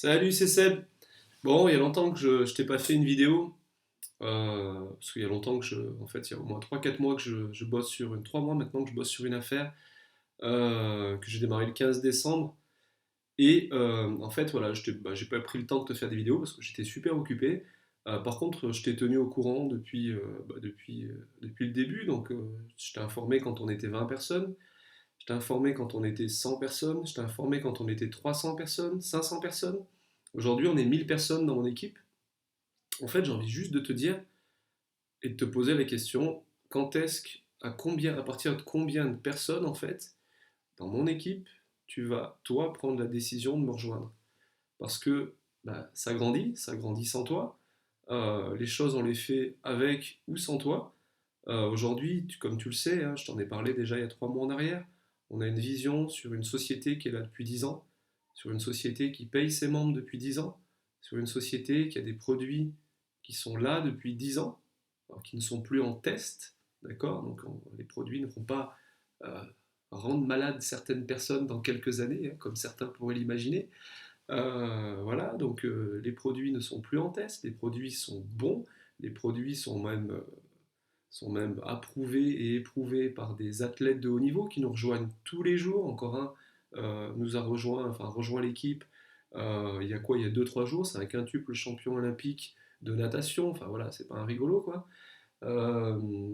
Salut, c'est Seb. Bon, il y a longtemps que je t'ai pas fait une vidéo. Parce qu'il y a longtemps que en fait, il y a au moins 3 4 mois que je bosse 3 mois maintenant que je bosse sur une affaire que j'ai démarré le 15 décembre. Et en fait, voilà, j'ai pas pris le temps de te faire des vidéos parce que j'étais super occupé. Par contre, je t'ai tenu au courant depuis le début. Donc, je t'ai informé quand on était 20 personnes. Je t'ai informé quand on était 100 personnes. Je t'ai informé quand on était 300 personnes, 500 personnes. Aujourd'hui, on est 1000 personnes dans mon équipe. En fait, j'ai envie juste de te dire et de te poser la question, à partir de combien de personnes, en fait, dans mon équipe, tu vas, toi, prendre la décision de me rejoindre? Parce que bah, ça grandit sans toi. Les choses, on les fait avec ou sans toi. Aujourd'hui, comme tu le sais, hein, je t'en ai parlé déjà il y a 3 mois en arrière, on a une vision sur une société qui est là depuis 10 ans, sur une société qui paye ses membres depuis 10 ans, sur une société qui a des produits qui sont là depuis 10 ans, alors qui ne sont plus en test, d'accord? Donc les produits ne vont pas euh, rendre malades certaines personnes dans quelques années, hein, comme certains pourraient l'imaginer. Voilà, donc les produits ne sont plus en test, les produits sont bons, les produits sont même approuvés et éprouvés par des athlètes de haut niveau qui nous rejoignent tous les jours. Encore un nous a rejoint, enfin rejoint l'équipe il y a quoi? Il y a 2 3 jours. C'est un quintuple champion olympique de natation. Enfin voilà, c'est pas un rigolo quoi. Euh,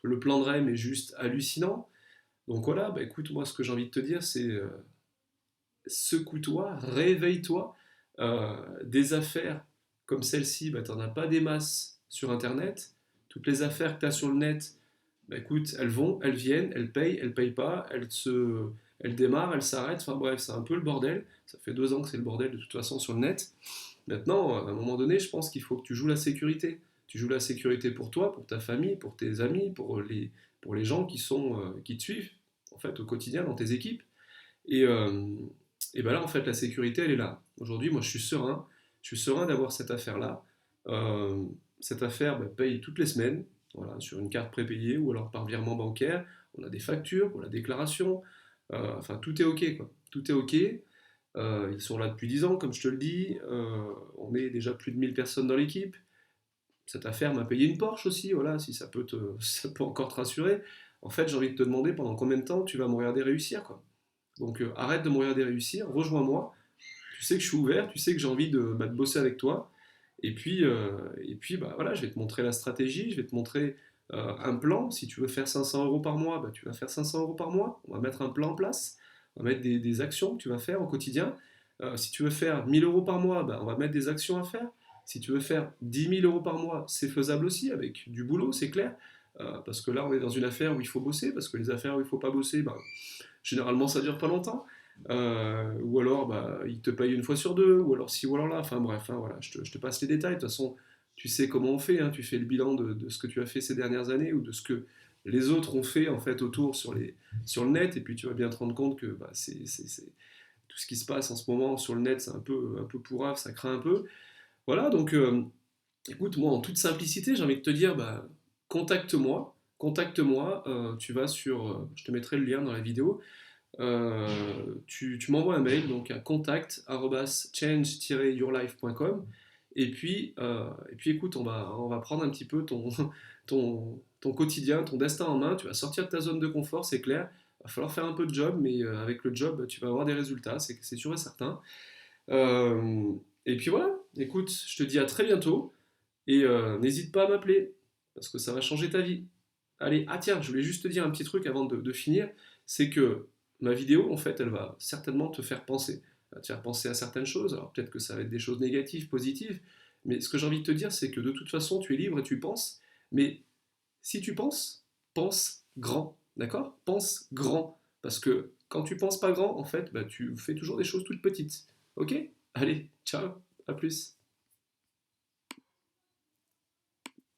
le plan de REM est juste hallucinant. Donc voilà, bah écoute, moi ce que j'ai envie de te dire, c'est secoue-toi, réveille-toi. Des affaires comme celle-ci, bah, tu n'en as pas des masses sur Internet. Toutes les affaires que tu as sur le net, bah, écoute, elles vont, elles viennent, elles payent pas, elles démarrent, elles s'arrêtent. Enfin bref, c'est un peu le bordel. Ça fait 2 ans que c'est le bordel de toute façon sur le net. Maintenant, à un moment donné, je pense qu'il faut que tu joues la sécurité. Tu joues la sécurité pour toi, pour ta famille, pour tes amis, pour les gens qui te suivent en fait au quotidien dans tes équipes. Et, et ben là, en fait, la sécurité, elle est là. Aujourd'hui, moi, je suis serein. Je suis serein d'avoir cette affaire-là. Euh, Cette affaire bah, paye toutes les semaines, voilà, sur une carte prépayée ou alors par virement bancaire. On a des factures pour la déclaration. Enfin, tout est OK, quoi. Tout est OK. Ils sont là depuis 10 ans, comme je te le dis. On est déjà plus de 1000 personnes dans l'équipe. Cette affaire m'a payé une Porsche aussi, voilà, si ça peut, ça peut encore te rassurer. En fait, j'ai envie de te demander pendant combien de temps tu vas me regarder réussir, quoi. Donc arrête de me regarder réussir, rejoins-moi. Tu sais que je suis ouvert, tu sais que j'ai envie de bosser avec toi. Et puis bah, voilà, je vais te montrer la stratégie, je vais te montrer un plan. Si tu veux faire 500 euros par mois, bah, tu vas faire 500 euros par mois. On va mettre un plan en place, on va mettre des actions que tu vas faire au quotidien. Si tu veux faire 1000 euros par mois, bah, on va mettre des actions à faire. Si tu veux faire 10 000 euros par mois, c'est faisable aussi avec du boulot, c'est clair. Parce que là, on est dans une affaire où il faut bosser, parce que les affaires où il ne faut pas bosser, bah, généralement ça dure pas longtemps. Ou alors bah, il te paye une fois sur deux, ou alors ci ou alors là, enfin bref, hein, voilà, je te passe les détails. De toute façon, tu sais comment on fait, hein, tu fais le bilan de ce que tu as fait ces dernières années ou de ce que les autres ont fait en fait autour sur le net, et puis tu vas bien te rendre compte que bah, tout ce qui se passe en ce moment sur le net, c'est un peu pourrave, ça craint un peu. Voilà, donc écoute, moi en toute simplicité, j'ai envie de te dire, bah, contacte-moi, contacte-moi, tu vas je te mettrai le lien dans la vidéo. Tu m'envoies un mail donc à contact@change-yourlife.com, et puis écoute, on va prendre un petit peu ton quotidien, ton destin en main. Tu vas sortir de ta zone de confort, c'est clair. Il va falloir faire un peu de job, mais avec le job, tu vas avoir des résultats, c'est sûr et certain. Euh, et puis voilà, écoute, je te dis à très bientôt, et n'hésite pas à m'appeler parce que ça va changer ta vie. Allez, ah tiens, je voulais juste te dire un petit truc avant de finir, c'est que ma vidéo, en fait, elle va certainement te faire penser. Elle va te faire penser à certaines choses, alors peut-être que ça va être des choses négatives, positives, mais ce que j'ai envie de te dire, c'est que de toute façon, tu es libre et tu penses, mais si tu penses, pense grand, d'accord? Pense grand, parce que quand tu penses pas grand, en fait, bah, tu fais toujours des choses toutes petites. Ok? Allez, ciao, à plus.